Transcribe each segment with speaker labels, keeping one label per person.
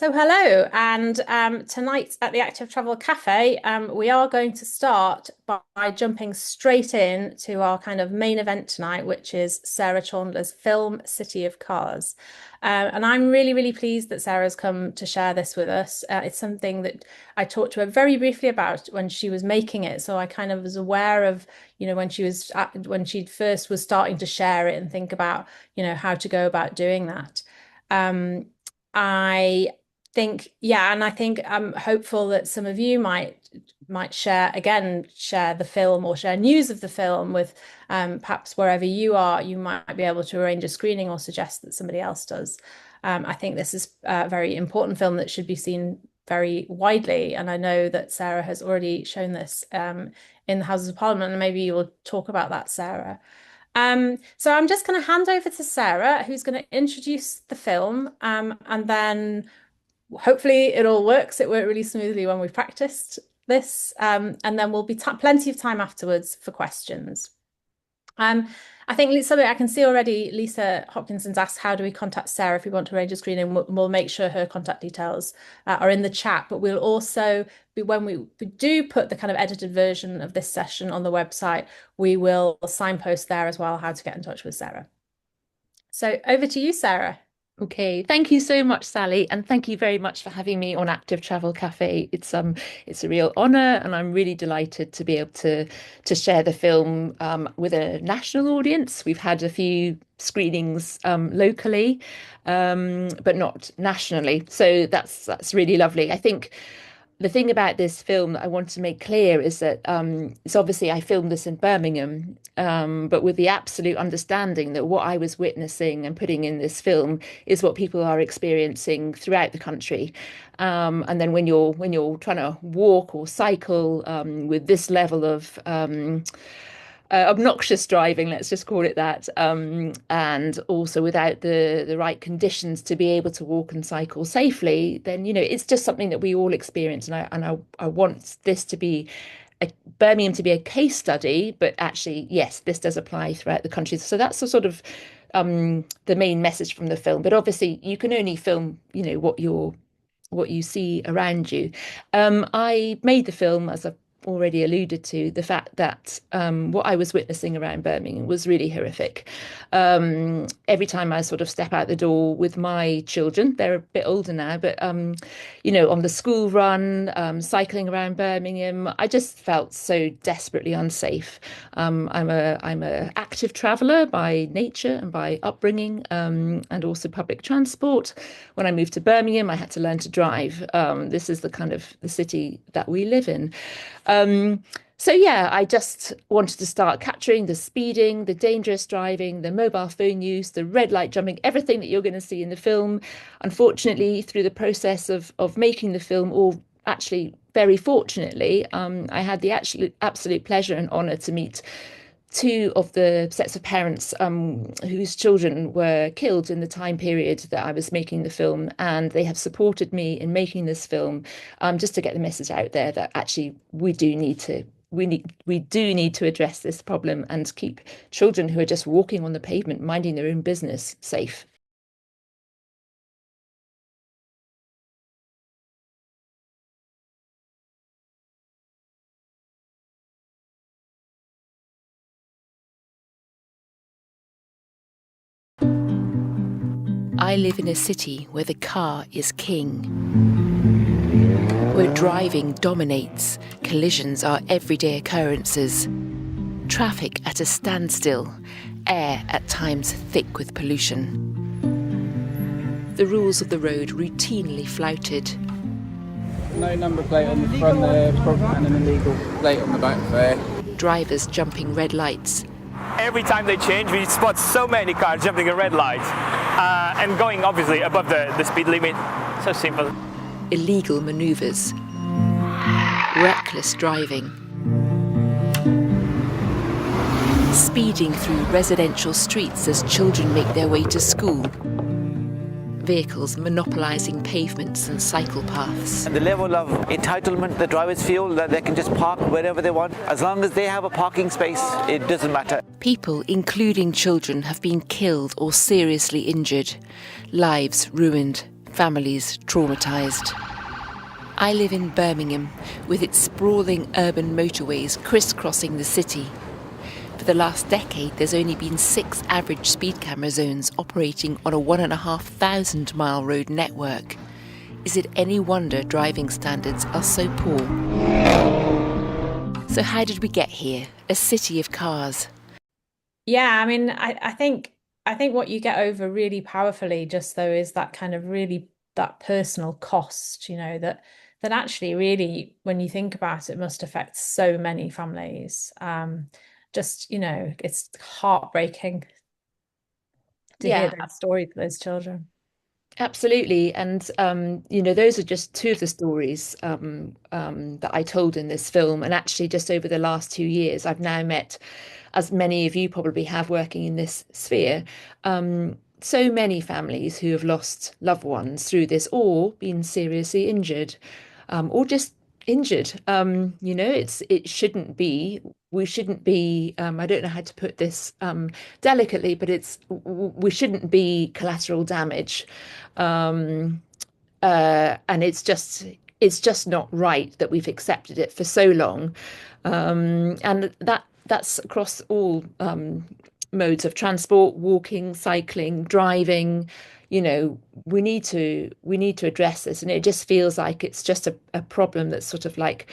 Speaker 1: So hello, and tonight at the Active Travel Cafe, we are going to start by jumping straight in to our kind of main event tonight, which is Sarah Chaundler's film City of Cars. And I'm really, really pleased that Sarah's come to share this with us. It's something that I talked to her very briefly about when she was making it, so I kind of was aware of, when she first was starting to share it and think about, how to go about doing that. Um, I and I think I'm hopeful that some of you might share the film or share news of the film with perhaps wherever you are, you might be able to arrange a screening or suggest that somebody else does. I think this is a very important film that should be seen very widely, and I know that Sarah has already shown this in the Houses of Parliament, and maybe you will talk about that, Sarah. So I'm just going to hand over to Sarah, who's going to introduce the film, and then hopefully it all works. It worked really smoothly when we practiced this, and then we'll be plenty of time afterwards for questions. I think Lisa, I can see already Lisa Hopkinson's asked, how do we contact Sarah if we want to arrange a screening? We'll make sure her contact details are in the chat, but we'll also be, when we do put the kind of edited version of this session on the website, we will signpost there as well how to get in touch with Sarah. So over to you, Sarah.
Speaker 2: Okay, thank you so much, Sally, and thank you very much for having me on Active Travel Cafe. It's a real honour, and I'm really delighted to be able to share the film with a national audience. We've had a few screenings locally, but not nationally, so that's really lovely. I think the thing about this film that I want to make clear is that it's obviously I filmed this in Birmingham, but with the absolute understanding that what I was witnessing and putting in this film is what people are experiencing throughout the country. And then when you're trying to walk or cycle with this level of obnoxious driving, let's just call it that, and also without the right conditions to be able to walk and cycle safely, then it's just something that we all experience, and I want this to be Birmingham to be a case study, but actually, yes, this does apply throughout the country. So that's the sort of the main message from the film. But obviously, you can only film, what you see around you. I made the film, as I've already alluded to, the fact that what I was witnessing around Birmingham was really horrific. Every time I sort of step out the door with my children, they're a bit older now, but on the school run, cycling around Birmingham, I just felt so desperately unsafe. I'm a active traveller by nature and by upbringing, and also public transport. When I moved to Birmingham, I had to learn to drive. This is the kind of the city that we live in. So yeah, I just wanted to start capturing the speeding, the dangerous driving, the mobile phone use, the red light jumping, everything that you're going to see in the film. Unfortunately, through the process of making the film, or actually very fortunately, I had the absolute pleasure and honour to meet two of the sets of parents whose children were killed in the time period that I was making the film, and they have supported me in making this film, just to get the message out there that actually we do need to address this problem and keep children who are just walking on the pavement, minding their own business, safe. I live in a city where the car is king, where driving dominates, collisions are everyday occurrences, traffic at a standstill, air at times thick with pollution. The rules of the road routinely flouted.
Speaker 3: No number plate on the front there, and an illegal plate on the back there.
Speaker 2: Drivers jumping red lights.
Speaker 4: Every time they change, we spot so many cars jumping a red light and going obviously above the speed limit. So simple.
Speaker 2: Illegal manoeuvres. Reckless driving. Speeding through residential streets as children make their way to school. Vehicles monopolising pavements and cycle paths.
Speaker 5: And the level of entitlement the drivers feel that they can just park wherever they want. As long as they have a parking space, it doesn't matter.
Speaker 2: People, including children, have been killed or seriously injured. Lives ruined.
Speaker 6: families traumatised. I live in Birmingham, with its sprawling urban motorways crisscrossing the city. For the last decade, there's only been 6 average speed camera zones operating on a 1,500 mile road network. Is it any wonder driving standards are so poor? So how did we get here? A city of cars.
Speaker 1: Yeah, I mean, I think what you get over really powerfully just though is that kind of really that personal cost, that actually really, when you think about it, must affect so many families. Just, it's heartbreaking to hear
Speaker 2: Yeah,
Speaker 1: those stories of those children.
Speaker 2: absolutely. And those are just two of the stories that I told in this film. And actually, just over the last 2 years, I've now met, as many of you probably have working in this sphere, so many families who have lost loved ones through this or been seriously injured, or just injured. It shouldn't be. We shouldn't be. I don't know how to put this delicately, but we shouldn't be collateral damage, and it's just not right that we've accepted it for so long, and that's across all modes of transport, walking, cycling, driving. We need to address this, and it just feels like it's just a problem that's sort of like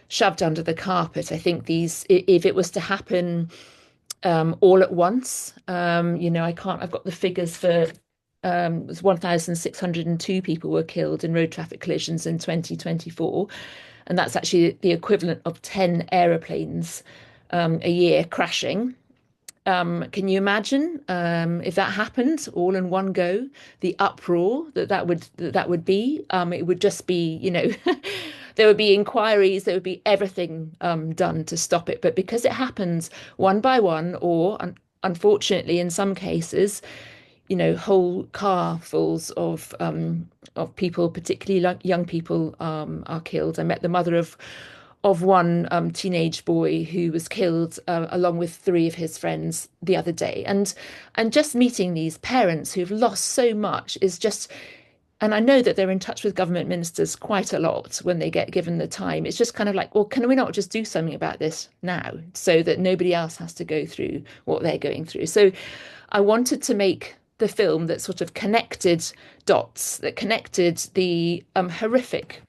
Speaker 2: shoved under the carpet. I think if it was to happen all at once, I can't. I've got the figures for. It was 1,602 people were killed in road traffic collisions in 2024, and that's actually the equivalent of 10 aeroplanes a year crashing. Can you imagine if that happened all in one go, the uproar that would be? It would just be, there would be inquiries, there would be everything done to stop it. But because it happens one by one, or unfortunately, in some cases, whole car fulls of people, particularly young people, are killed. I met the mother of one teenage boy who was killed along with 3 of his friends the other day, and just meeting these parents who've lost so much is just. And I know that they're in touch with government ministers quite a lot when they get given the time. It's just kind of like, well, can we not just do something about this now so that nobody else has to go through what they're going through? So I wanted to make the film that sort of connected dots, that connected the horrific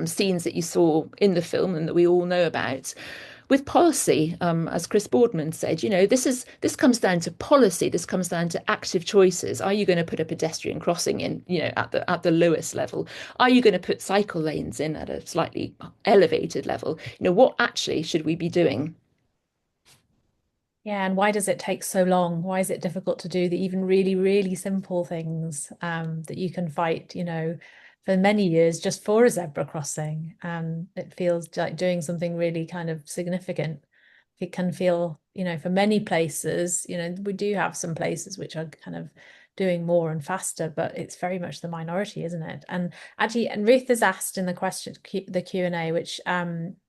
Speaker 2: scenes that you saw in the film and that we all know about with policy. As Chris Boardman said, this comes down to policy. This comes down to active choices. Are you going to put a pedestrian crossing in, at the lowest level? Are you going to put cycle lanes in at a slightly elevated level? What actually should we be doing?
Speaker 1: Yeah, and why does it take so long? Why is it difficult to do the even really, really simple things that you can fight, for many years just for a zebra crossing? It feels like doing something really kind of significant. It can feel, for many places, we do have some places which are kind of doing more and faster, but it's very much the minority, isn't it? And actually, and Ruth has asked in the Q&A, which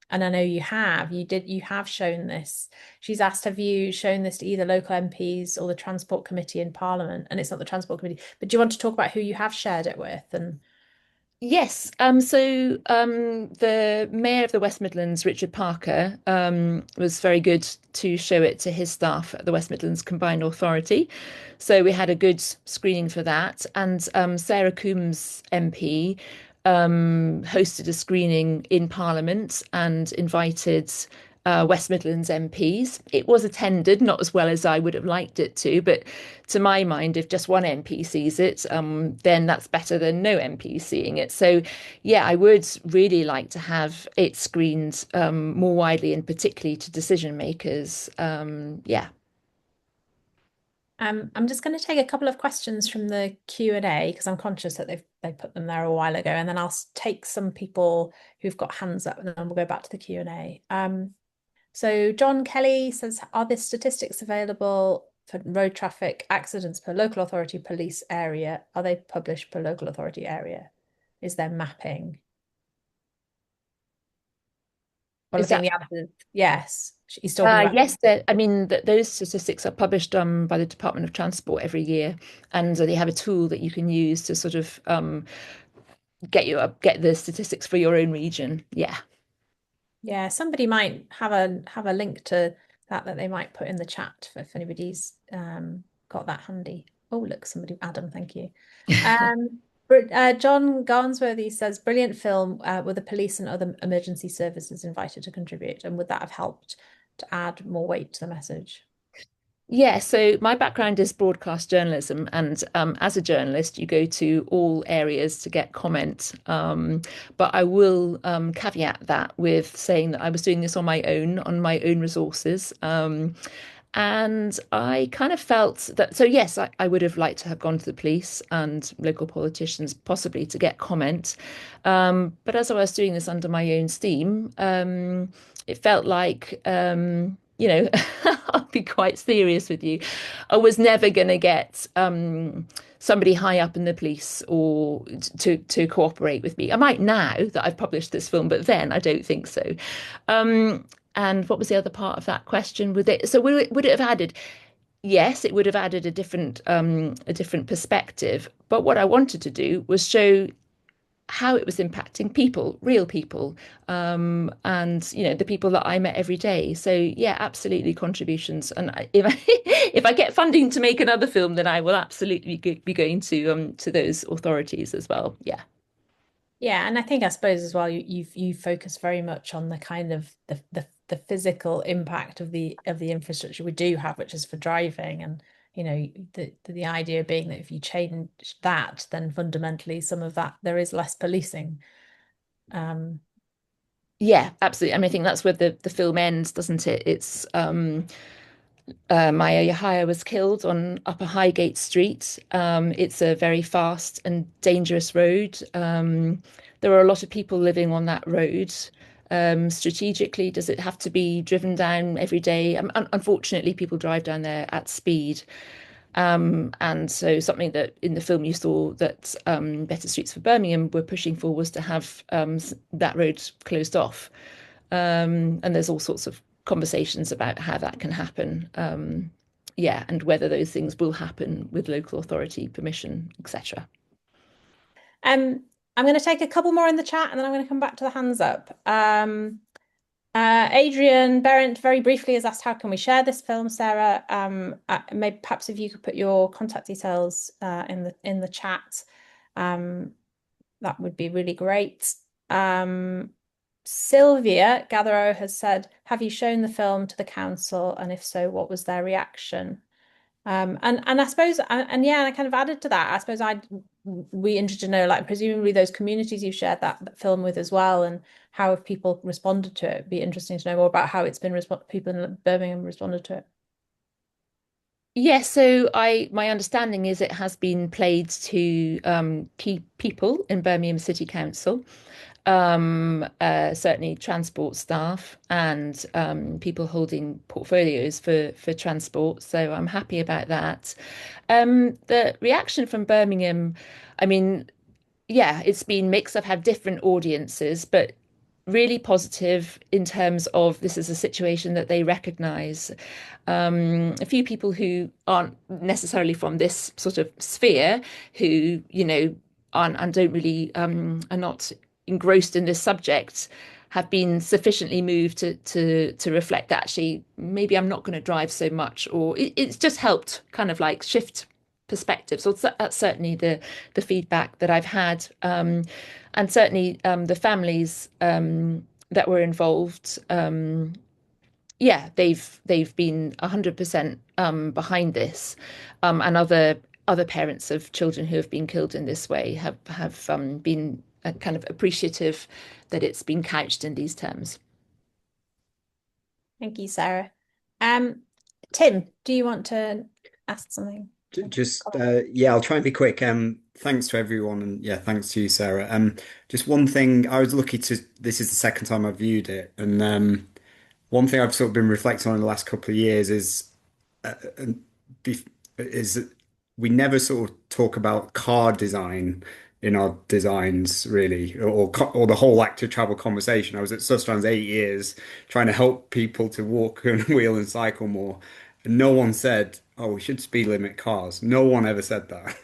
Speaker 1: and I know you have shown this. She's asked, have you shown this to either local MPs or the Transport Committee in Parliament? And it's not the Transport Committee, but do you want to talk about who you have shared it with? And
Speaker 2: Yes. So the Mayor of the West Midlands, Richard Parker, was very good to show it to his staff at the West Midlands Combined Authority. So we had a good screening for that. And Sarah Coombs MP hosted a screening in Parliament and invited West Midlands MPs. It was attended, not as well as I would have liked it to, but to my mind, if just one MP sees it, then that's better than no MP seeing it. So, yeah, I would really like to have it screened more widely, and particularly to decision makers. Yeah.
Speaker 1: I'm just going to take a couple of questions from the Q&A because I'm conscious that they put them there a while ago, and then I'll take some people who've got hands up, and then we'll go back to the Q&A. So John Kelly says, are the statistics available for road traffic accidents per local authority police area? Are they published per local authority area? Is there mapping? Well, I
Speaker 2: Is
Speaker 1: think
Speaker 2: that
Speaker 1: the answer is yes. He's talking about.
Speaker 2: yes, I mean, those statistics are published by the Department of Transport every year, and they have a tool that you can use to sort of get the statistics for your own region. Yeah.
Speaker 1: Yeah, somebody might have a link to that they might put in the chat if anybody's got that handy. Oh, look, somebody, Adam, thank you. John Garnsworthy says, brilliant film. Were the police and other emergency services invited to contribute, and would that have helped to add more weight to the message?
Speaker 2: Yeah, so my background is broadcast journalism, and as a journalist, you go to all areas to get comment. But I will caveat that with saying that I was doing this on my own resources. And I kind of felt that, so yes, I would have liked to have gone to the police and local politicians possibly to get comment. But as I was doing this under my own steam, it felt like, I'll be quite serious with you. I was never going to get somebody high up in the police or to cooperate with me. I might now that I've published this film, but then I don't think so. And what was the other part of that question? Would it have added? Yes, it would have added a different perspective. But what I wanted to do was show how it was impacting people, real people, and the people that I met every day. So yeah, absolutely contributions. And if I, if I get funding to make another film, then I will absolutely be going to those authorities as well. Yeah.
Speaker 1: Yeah, and I suppose as well, you focus very much on the kind of the physical impact of the infrastructure we do have, which is for driving, and the idea being that if you change that, then fundamentally some of that there is less policing.
Speaker 2: Yeah, absolutely. I mean, I think that's where the film ends, doesn't it? It's Maya Yahaya was killed on Upper Highgate Street. It's a very fast and dangerous road. There are a lot of people living on that road. Strategically, does it have to be driven down every day? Unfortunately, people drive down there at speed. And so something that in the film you saw that Better Streets for Birmingham were pushing for was to have that road closed off. And there's all sorts of conversations about how that can happen. Yeah, and whether those things will happen with local authority permission, etc.
Speaker 1: I'm going to take a couple more in the chat, and then I'm going to come back to the hands up. Adrian Berendt very briefly has asked, how can we share this film, Sarah? Maybe perhaps if you could put your contact details in the chat, that would be really great. Sylvia Gathero has said, have you shown the film to the council? And if so, what was their reaction? And I suppose, and yeah, I kind of added to that. I suppose I'd be interested to know, like, presumably those communities you shared that film with as well, and how have people responded to it? It'd be interesting to know more about how it's been people in Birmingham responded to it.
Speaker 2: Yes, so I my understanding is it has been played to key people in Birmingham City Council, certainly transport staff and people holding portfolios for transport. So I'm happy about that. The reaction from Birmingham, I mean, yeah, it's been mixed. I've had different audiences, but really positive in terms of this is a situation that they recognize. A few people who aren't necessarily from this sort of sphere, who, aren't and don't really are not engrossed in this subject, have been sufficiently moved to reflect that actually maybe I'm not going to drive so much, or it's just helped kind of like shift perspective. So that's certainly the feedback that I've had, and certainly the families that were involved. Yeah, they've been 100% behind this, and other parents of children who have been killed in this way have been kind of appreciative that it's been couched in these terms.
Speaker 1: Thank you, Sarah. Tim, do you want to ask something?
Speaker 7: Yeah, I'll try and be quick. Thanks to everyone, and yeah, thanks to you, Sarah. Just one thing, I was lucky to. This is the second time I've viewed it, and one thing I've sort of been reflecting on in the last couple of years uh, is that we never sort of talk about car design in our designs, really, or the whole active travel conversation. I was at Sustrans 8 years trying to help people to walk and wheel and cycle more, and no one said, "Oh, we should speed limit cars." No one ever said that.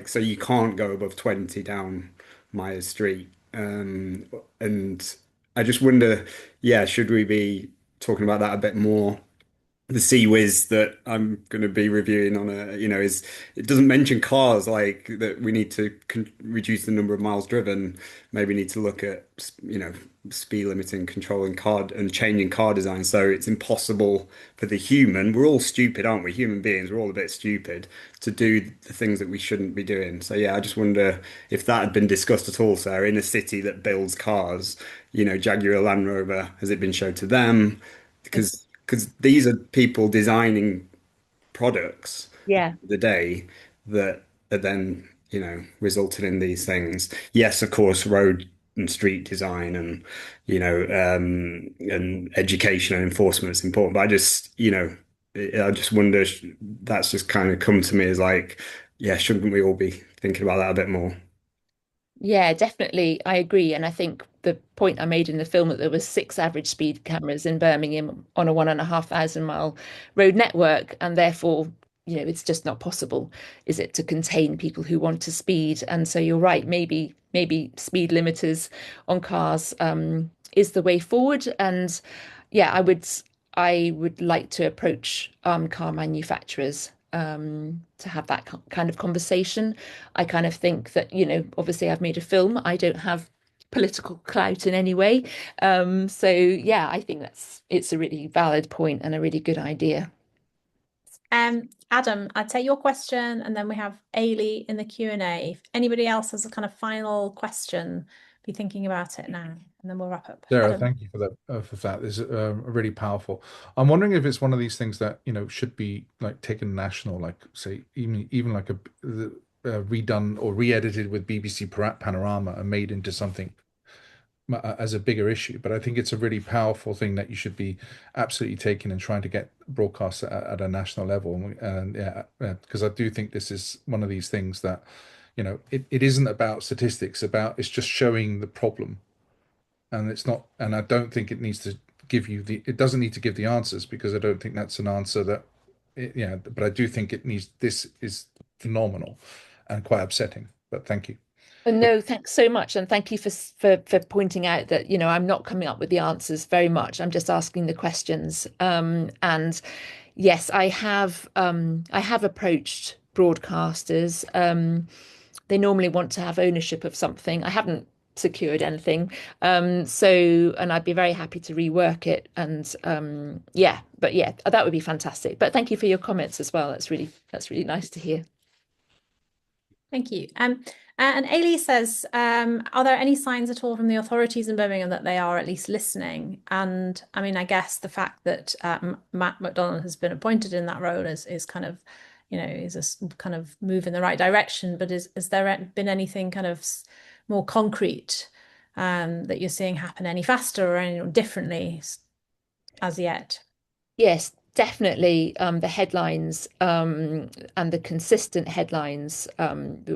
Speaker 7: So you can't go above 20 down Myers Street. And I just wonder, yeah, should we be talking about that a bit more? The Sea Whiz that I'm going to be reviewing on is it doesn't mention cars like that we need to reduce the number of miles driven. Maybe need to look at, speed limiting, controlling car and changing car design. So it's impossible for the human. We're all stupid, aren't we? Human beings, we're all a bit stupid to do the things that we shouldn't be doing. So yeah, I just wonder if that had been discussed at all, Sarah, in a city that builds cars, Jaguar Land Rover, has it been showed to them? Because these are people designing products
Speaker 2: Yeah.
Speaker 7: of the day that are then, resulted in these things. Yes, of course, road and street design and education and enforcement is important. But I just wonder, that's just kind of come to me as like, yeah, shouldn't we all be thinking about that a bit more?
Speaker 2: Yeah, definitely. I agree. And I think the point I made in the film that there was 6 average speed cameras in Birmingham on a 1,500 mile road network, and therefore, it's just not possible, is it, to contain people who want to speed? And so you're right, maybe speed limiters on cars is the way forward. And yeah, I would like to approach car manufacturers to have that kind of conversation. I kind of think that, obviously I've made a film. I don't have political clout in any way. So yeah, I think it's a really valid point and a really good idea.
Speaker 1: Adam, I'd take your question, and then we have Ailey in the Q&A. If anybody else has a kind of final question, be thinking about it now, and then we'll wrap up.
Speaker 8: Sarah,
Speaker 1: Adam.
Speaker 8: thank you for that. For that, this is really powerful. I'm wondering if it's one of these things that should be like taken national, like say even like redone or re-edited with BBC Panorama and made into something as a bigger issue. But I think it's a really powerful thing that you should be absolutely taking and trying to get broadcast at a national level. And yeah, because I do think this is one of these things that it isn't about statistics. It's just showing the problem, and it's not. And I don't think it needs to it doesn't need to give the answers, because I don't think that's an answer that. Yeah, but I do think it needs. This is phenomenal and quite upsetting. But thank you.
Speaker 2: No, thanks so much, and thank you for pointing out that I'm not coming up with the answers very much. I'm just asking the questions. And yes, I have approached broadcasters. They normally want to have ownership of something. I haven't secured anything. And I'd be very happy to rework it. And yeah, but yeah, that would be fantastic. But thank you for your comments as well. That's really nice to hear.
Speaker 1: Thank you. And Ailey says, are there any signs at all from the authorities in Birmingham that they are at least listening? And I mean, I guess the fact that Matt McDonald has been appointed in that role is kind of, is a kind of move in the right direction. But is there been anything kind of more concrete that you're seeing happen any faster or any differently as yet?
Speaker 2: Yes, definitely. The headlines and the consistent headlines,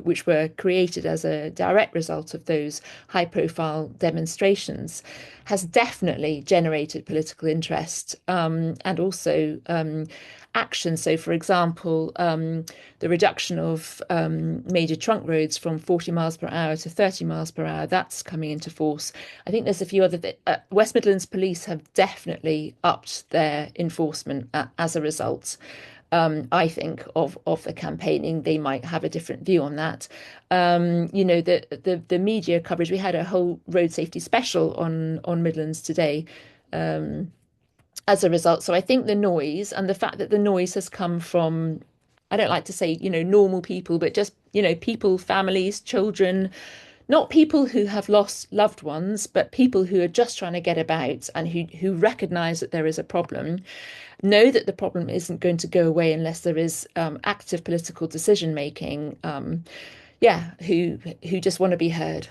Speaker 2: which were created as a direct result of those high-profile demonstrations, has definitely generated political interest and also action. So, for example, the reduction of major trunk roads from 40 miles per hour to 30 miles per hour, that's coming into force. I think there's a few other West Midlands Police have definitely upped their enforcement as a result. I think of the campaigning. They might have a different view on that. The media coverage. We had a whole road safety special on Midlands today. As a result. So I think the noise, and the fact that the noise has come from, I don't like to say, normal people, but just, people, families, children, not people who have lost loved ones, but people who are just trying to get about and who recognize that there is a problem, know that the problem isn't going to go away unless there is active political decision making, who just want to be heard.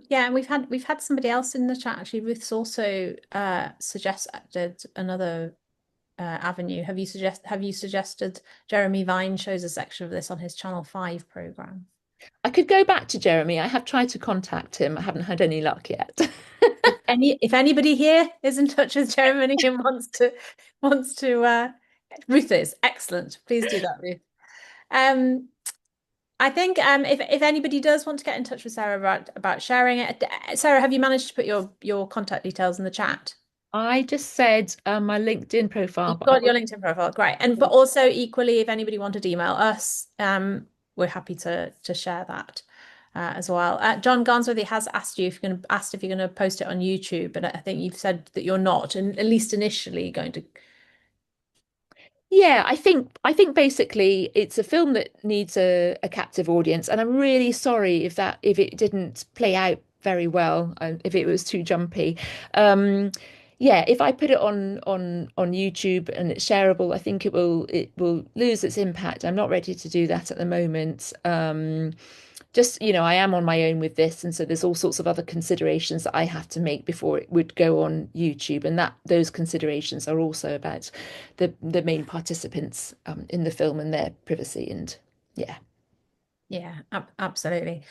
Speaker 1: Yeah, and we've had somebody else in the chat actually. Ruth's also suggested another avenue. Have you suggested Jeremy Vine shows a section of this on his Channel 5 programme?
Speaker 2: I could go back to Jeremy. I have tried to contact him. I haven't had any luck yet.
Speaker 1: If anybody here is in touch with Jeremy and wants to Ruth is excellent. Please do that, Ruth. I think if anybody does want to get in touch with Sarah about sharing it, Sarah, have you managed to put your contact details in the chat?
Speaker 2: I just said my LinkedIn profile.
Speaker 1: You've got your LinkedIn profile, great. But also equally, if anybody wanted to email us, we're happy to share that as well. John Garnsworthy has asked if you're going to post it on YouTube, but I think you've said that you're not, and at least initially going to.
Speaker 2: Yeah, I think basically it's a film that needs a captive audience, and I'm really sorry if it didn't play out very well, if it was too jumpy. Yeah, if I put it on YouTube and it's shareable, I think it will lose its impact. I'm not ready to do that at the moment. Just, I am on my own with this, and so there's all sorts of other considerations that I have to make before it would go on YouTube, and those considerations are also about the main participants in the film and their privacy, and yeah.
Speaker 1: Yeah, absolutely.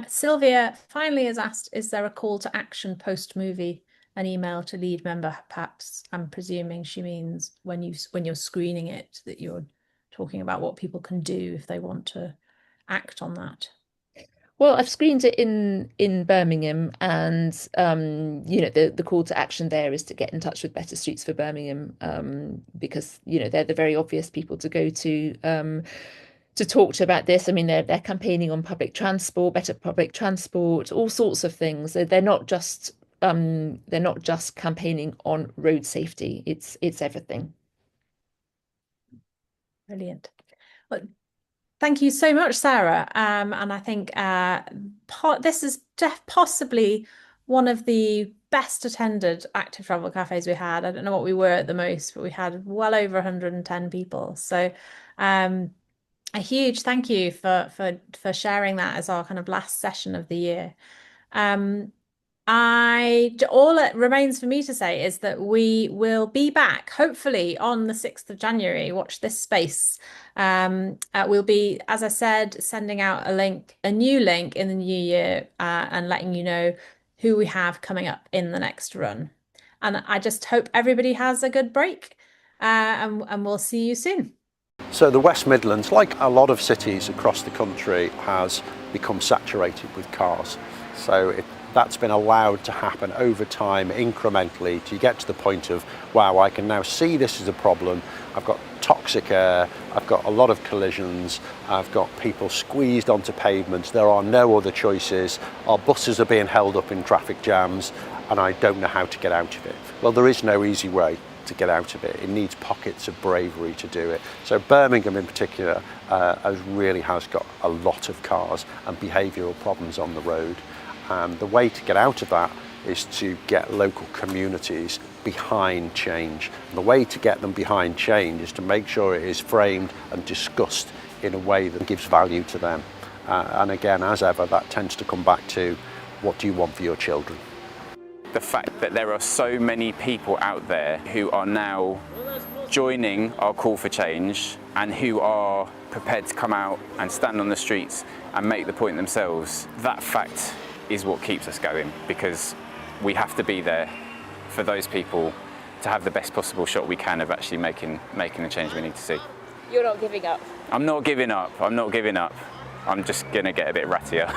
Speaker 1: Sylvia finally has asked, is there a call to action post-movie, an email to lead member? Perhaps I'm presuming she means when you're screening it, that you're talking about what people can do if they want to act on that.
Speaker 2: Well, I've screened it in Birmingham, and the call to action there is to get in touch with Better Streets for Birmingham, because they're the very obvious people to go to talk to about this. I mean, they're campaigning on public transport, better public transport, all sorts of things. They're not just campaigning on road safety. It's everything.
Speaker 1: Brilliant. Well, thank you so much, Sarah. And I think this is possibly one of the best attended active travel cafes we had. I don't know what we were at the most, but we had well over 110 people. So a huge thank you for sharing that as our kind of last session of the year. All it remains for me to say is that we will be back hopefully on the 6th of January. Watch this space. We'll be, as I said, sending out a new link in the new year, and letting you know who we have coming up in the next run. And I just hope everybody has a good break, and we'll see you soon.
Speaker 9: So the West Midlands, like a lot of cities across the country, has become saturated with cars. So that's been allowed to happen over time, incrementally, to get to the point of, wow, I can now see this is a problem. I've got toxic air, I've got a lot of collisions, I've got people squeezed onto pavements, there are no other choices, our buses are being held up in traffic jams, and I don't know how to get out of it. Well, there is no easy way to get out of it. It needs pockets of bravery to do it. So Birmingham in particular has got a lot of cars and behavioural problems on the road. And the way to get out of that is to get local communities behind change. And the way to get them behind change is to make sure it is framed and discussed in a way that gives value to them. And again, as ever, that tends to come back to, what do you want for your children?
Speaker 3: The fact that there are so many people out there who are now joining our call for change and who are prepared to come out and stand on the streets and make the point themselves, that fact is what keeps us going, because we have to be there for those people to have the best possible shot we can of actually making the change we need to see.
Speaker 2: You're not giving up?
Speaker 3: I'm not giving up. I'm not giving up. I'm just going to get a bit rattier.